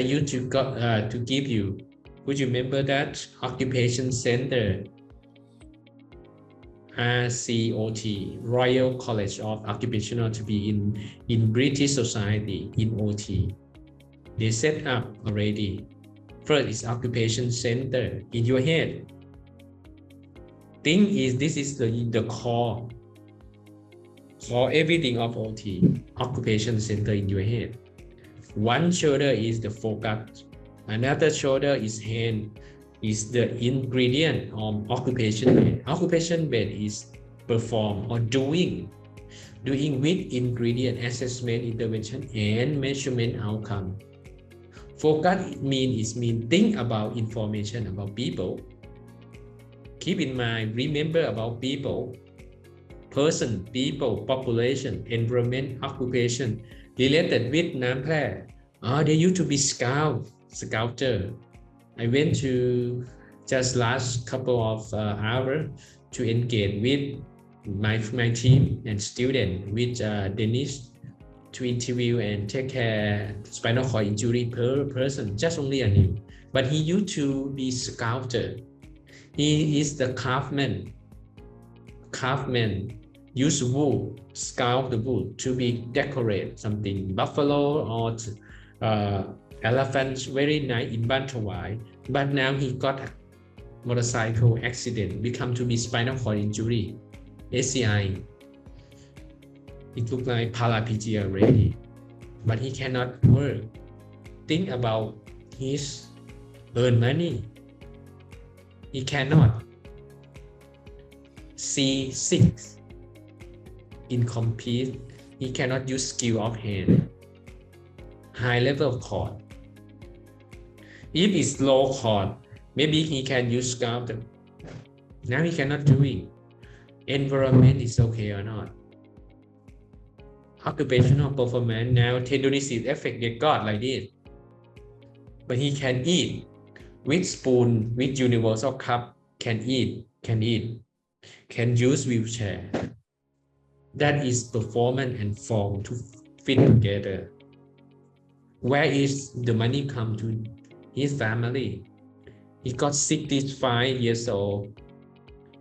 used to give you. Would you remember that? Occupation Center, RCOT, Royal College of Occupational Therapy in British Society in OT. They set up already. First is Occupation Center in your head. Thing is, this is the core everything of OT. Occupation Center in your head. One shoulder is the focus. Another shoulder is hand, is the ingredient of occupation bed. Occupation bed is perform or doing with ingredient assessment, intervention, and measurement outcome. Focus means think about information about people. Keep in mind, remember about people, person, people, population, environment, occupation related with Nam Phra. They used to be scouter. I went to just last couple of hours to engage with my team and student with Dennis to interview and take care spinal cord injury person, just only I knew. But he used to be scouter. He is the craftsman, use wool, scout the wool to be decorate something, buffalo or elephants, very nice in Ban Thawai. But now he got a motorcycle accident, become to be spinal cord injury, ACI. It looked like paraplegia already, but he cannot work. Think about his earn money. He cannot. C6 incomplete. He cannot use skill of hand. High level chord. If it's low chord, maybe he can use sculptor. Now he cannot do it. Environment is okay or not. Occupational performance now tendonicity effect they got like this. But he can eat with spoon, with universal cup, can eat, can use wheelchair. That is performance and form to fit together. Where is the money come to his family? He got 65 years old.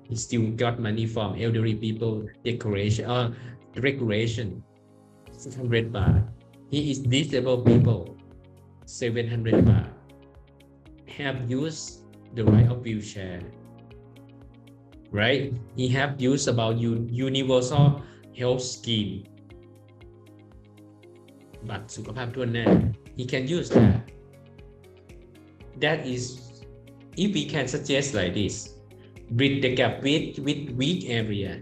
He still got money from elderly people regulation. 600 baht. He is disabled people. 700 baht. Have used the right of wheelchair. Right? He have used about universal health scheme. But สุขภาพทั่วหน้า he can use that. That is, if we can suggest like this, bridge the gap with weak area,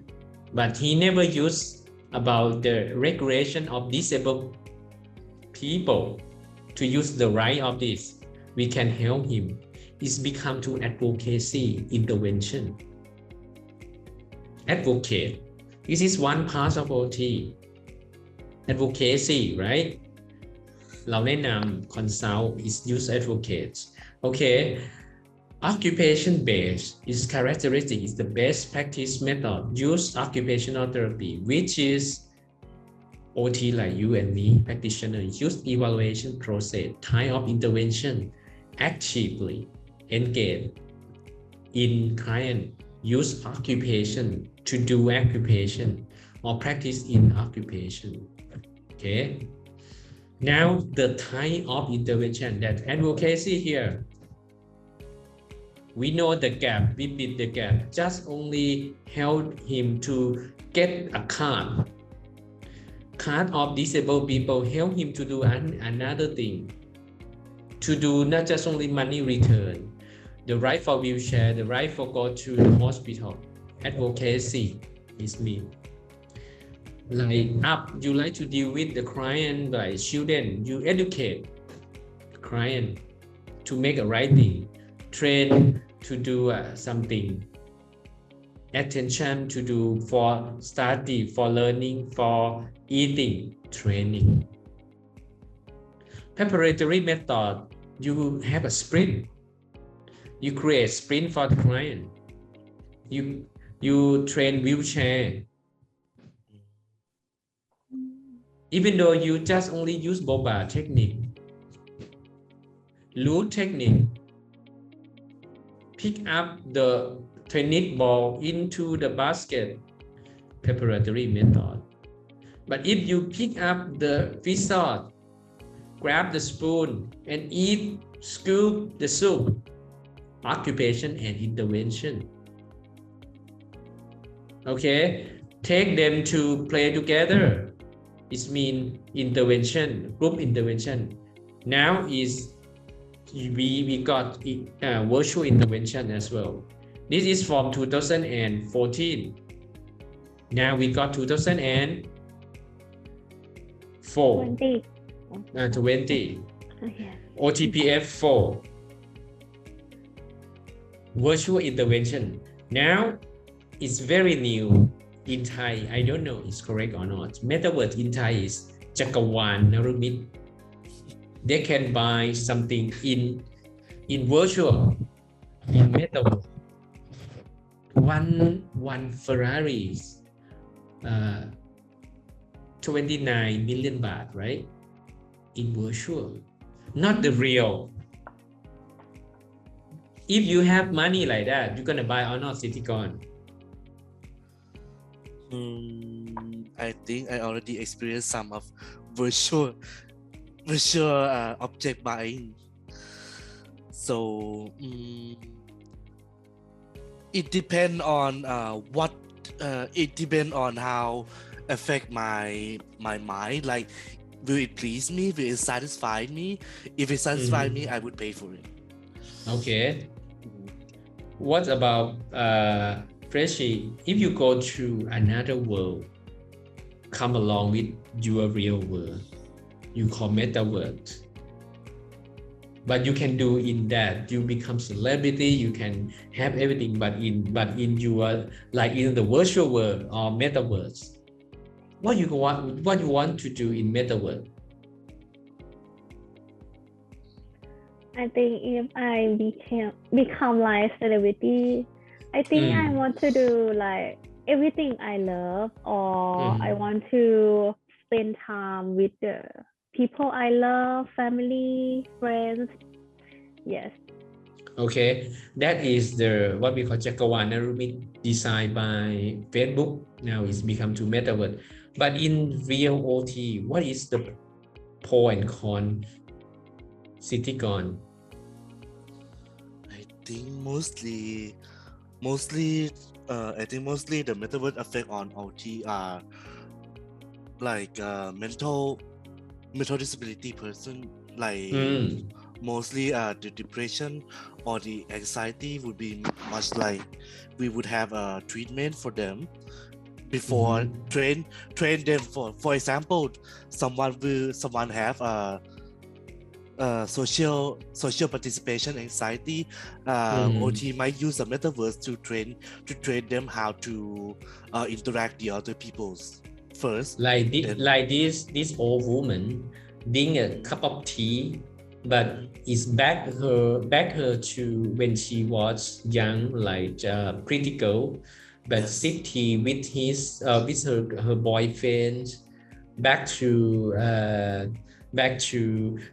but he never used about the regulation of disabled people to use the right of this. We can help him. It's become to advocacy intervention. Advocate. This is one part of OT. Advocacy, right? เราแนะนำ consult is use advocates. Okay. Occupation based is characteristic is the best practice method. Use occupational therapy, which is OT like you and me, practitioner, use evaluation process, type of intervention, actively engage in client, use occupation to do occupation or practice in occupation. Okay. Now the type of intervention, that advocacy here. We know the gap, we beat the gap, just only help him to get a card. Card of disabled people, help him to do another thing. To do not just only money return, the right for wheelchair, the right for go to the hospital. Advocacy is me. Like up, you like to deal with the client like children, you educate the client to make a right thing. Train to do something. Attention to do for study, for learning, for eating, training. Preparatory method, you have a sprint. You create sprint for the client. You train wheelchair. Even though you just only use boba technique, root technique, pick up the tennis ball into the basket, preparatory method. But if you pick up the fish sauce, grab the spoon and eat, scoop the soup, occupation and intervention. Okay, take them to play together. It means intervention, group intervention. Now is we got virtual intervention as well. This is from 2014. Now we got 2004. 20. 20. Okay. OTPF 4. Virtual intervention. Now it's very new in Thai. I don't know it's correct or not. Metaverse in Thai is Chakawan Narumit. They can buy something in virtual, in metaverse. One Ferrari, 29 million baht, right? In virtual, not the real. If you have money like that, you're gonna buy or not, Sitikorn? I think I already experienced some of virtual object buying. So it depends on what it depends on how affect my mind. Like, will it please me? Will it satisfy me? If it satisfies me, I would pay for it. Okay. What about Freshie? If you go to another world, come along with your real world, you call metaverse. But you can do in that you become celebrity, you can have everything, but in your, like in the virtual world or metaverse, what you want to do in metaverse? I think if I become like celebrity, I think I want to do like everything I love, or I want to spend time with the people I love, family, friends. Yes. Okay, that is the what we call Chakawan Narumit, designed by Facebook. Now it's become to metaverse. But in real OT, what is the pro and con? Sitikorn? I think mostly the metaverse effect on OT are like mental disability person, like mostly the depression or the anxiety would be much like we would have a treatment for them before train them. For example, someone have social participation anxiety. OT might use the metaverse to train them how to interact the other people's first. Like this old woman drink a cup of tea, but it's back her to when she was young, like pretty girl, but sip tea with her boyfriend, back to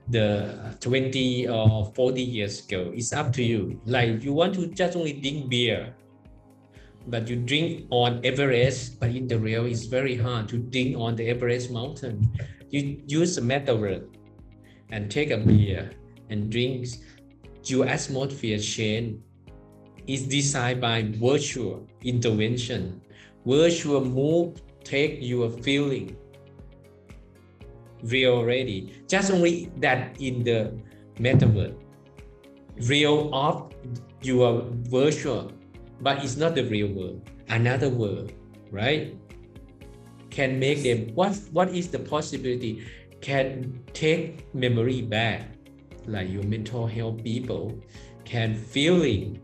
the 20 or 40 years ago. It's up to you. Like you want to just only drink beer, but you drink on Everest, but in the real it's very hard to drink on the Everest mountain. You use a metaverse and take a beer and drink. Your atmosphere change is designed by virtual intervention. Virtual move take your feeling real already. Just only that in the metaverse, real of your virtual, but it's not the real world. Another world, right? Can make them. What is the possibility? Can take memory back, like your mental health people can feeling.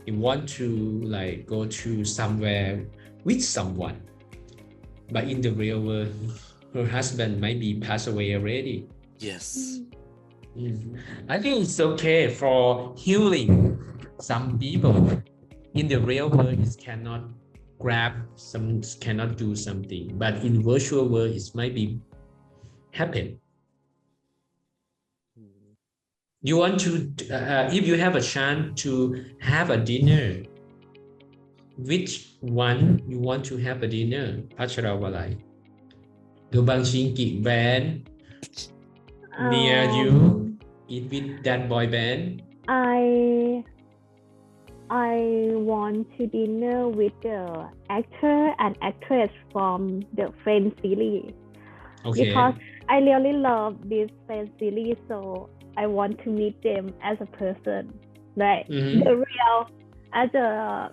You want to like go to somewhere with someone, but in the real world, her husband might be passed away already. Yes. I think it's okay for healing some people. In the real world, it cannot cannot do something, but in virtual world, it might be happen. You want to, if you have a chance to have a dinner, which one you want to have a dinner? Pacharawalai. Dobangchinki band near you, eat with that boy band. I want to dinner with the actor and actress from the Friends series. Okay. Because I really love this Friends series, so I want to meet them as a person, like the real as a.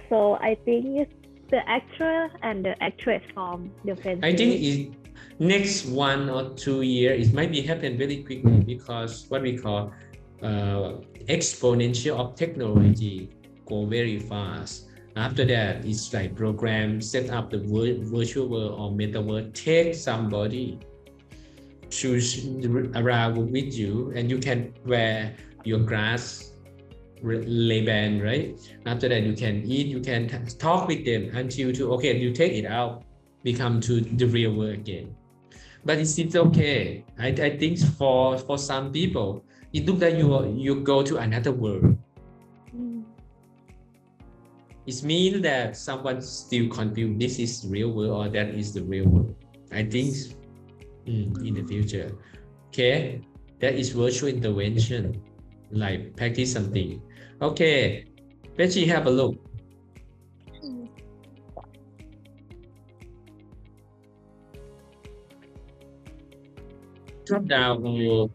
So I think it's the actor and the actress from the Friends. I think next 1 or 2 years it might be happen very quickly because what we call exponential of technology go very fast. After that, it's like program set up the virtual world or metaverse, take somebody choose around with you, and you can wear your grass Ray-Ban, right? After that, you can eat, you can talk with them until you take it out, become to the real world again. But it's okay. I think for some people, it looks like you go to another world. It means that someone still confused this is real world or that is the real world. I think in the future. Okay, that is virtual intervention, like practice something. Okay, Betty, have a look. Top down or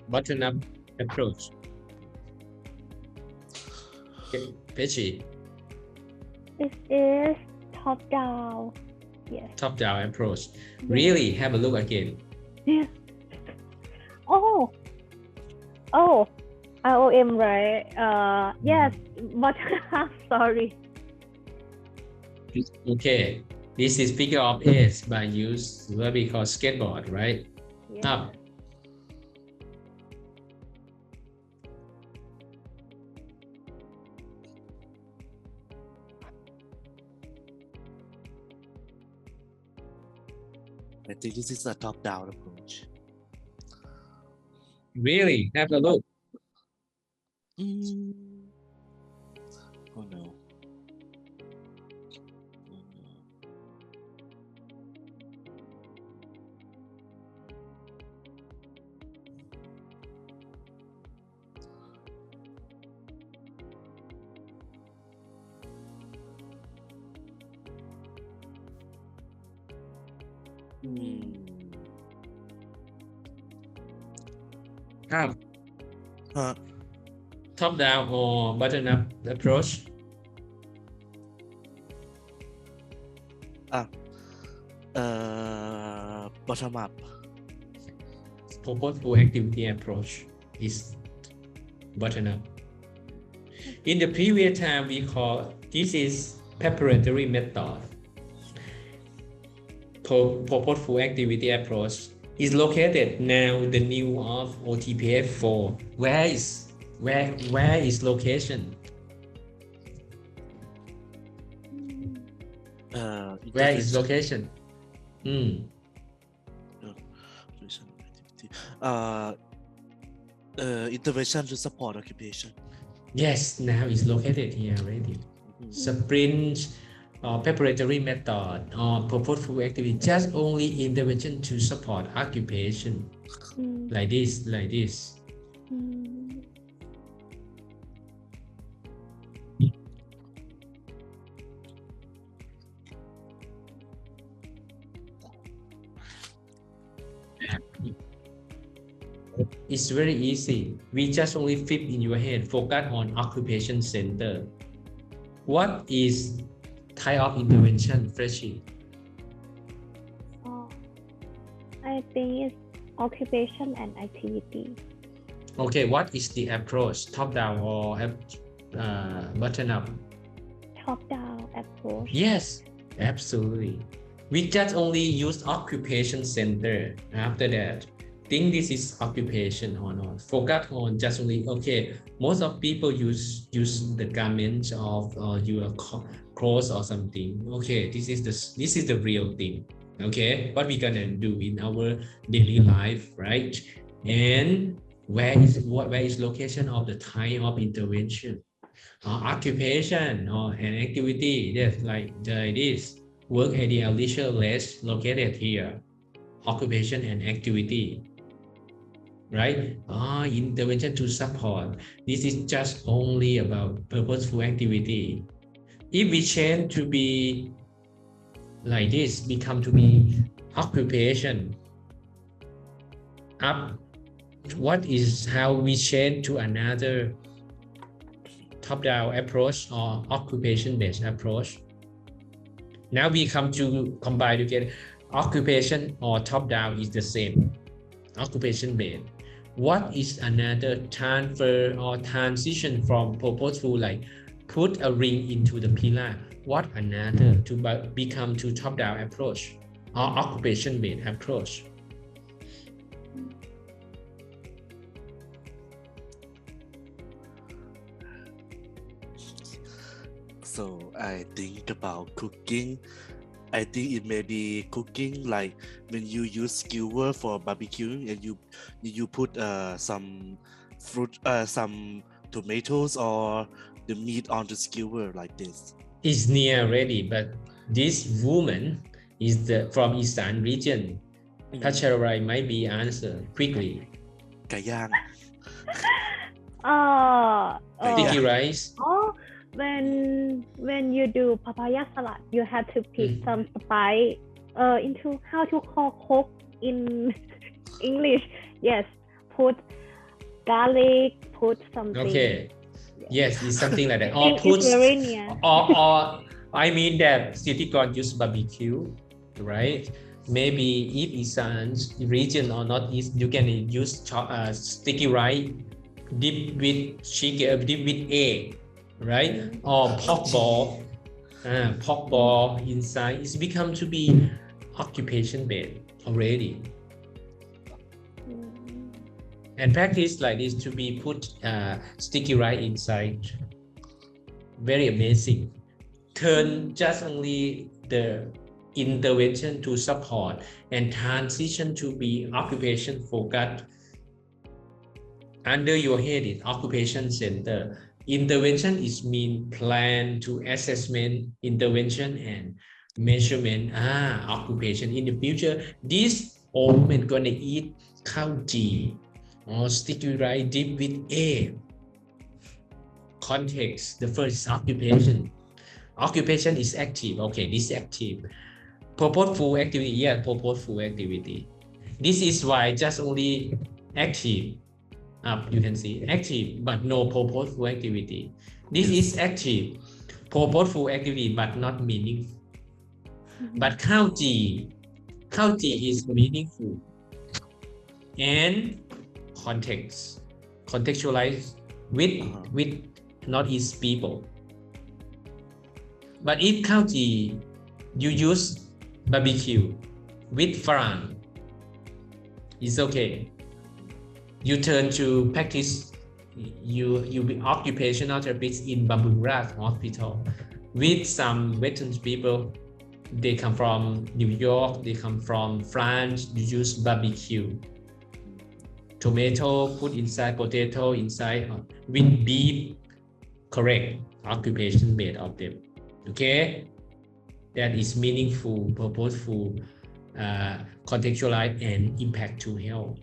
bottom up approach. Okay, Betty. This is top down. Yes. Top down approach. Really, have a look again. Yeah. Oh, IOM, right? Yes, but sorry. Okay, this is figure of 8 by use what we call skateboard, right? Yeah. Up. I think this is a top-down approach. Really, have a look. Oh no. Up. Huh. Top down or bottom up approach? Bottom up. Purposeful activity approach is bottom up. In the previous time, we call this is preparatory method. Purposeful activity approach is located now the new of OTPF4. Where is location? Where is location? Intervention to support occupation. Yes, now it's located here already. Sprint or preparatory method or purposeful activity, just only intervention to support occupation. Like this. It's very easy. We just only flip in your head, focus on occupation center. What is type of intervention, Freshie? I think it's occupation and activity. Okay, what is the approach? Top down or bottom up? Top down approach. Yes, absolutely. We just only use occupation center. After that, think this is occupation or not. Focus on just only, okay, most of people use the garments of your clothes or something. Okay, this is the real thing. Okay, what we gonna do in our daily life, right? And where is location of the type of intervention, occupation or an activity. Yes, like this work area leisure less located here, occupation and activity, right? Intervention to support, this is just only about purposeful activity. If we change to be like this, become to be occupation up, what is how we change to another top-down approach or occupation-based approach. Now we come to combine together. Occupation or top-down is the same, occupation-based. What is another transfer or transition from purposeful, like put a ring into the pillar? What another to become to top-down approach or occupation-based approach? So I think about cooking. I think it may be cooking, like when you use skewer for barbecuing and you put some fruit, some tomatoes or the meat on the skewer like this. It's near ready, but this woman is from Eastern region. Pacharai might be answered quickly. ไก่ย่าง Sticky rice. When you do papaya salad, you have to pick some spice into how to call cook in English. Yes, put garlic, put something. Okay. Yes, it's something like that. Or put or I mean that city got use barbecue, right? Maybe if Eastern region or not East, you can use sticky rice dip with chicken, dip with egg, right? Or pork ball inside. It's become to be occupation based already. And practice like this to be put sticky rice inside. Very amazing. Turn just only the intervention to support and transition to be occupation focused. Under your head is occupation center. Intervention is mean plan to assessment, intervention and measurement. Occupation in the future. This woman gonna eat khao ji or sticky rice dip with egg. Context. The first is occupation. Occupation is active. Okay, this is active. Purposeful activity. Yeah, purposeful activity. This is why just only active. You can see active but no purposeful activity. This is active, purposeful activity but not meaningful. But khao ji is meaningful and contextualized with Northeast people. But if khao ji you use barbecue with Farang, it's okay. You turn to practice you be occupational therapist in Bumrungrad Hospital with some veterans people. They come from New York, they come from France. You use barbecue, tomato put inside, potato inside with beef. Correct occupation based of them. Okay, that is meaningful, purposeful, contextualized and impact to health.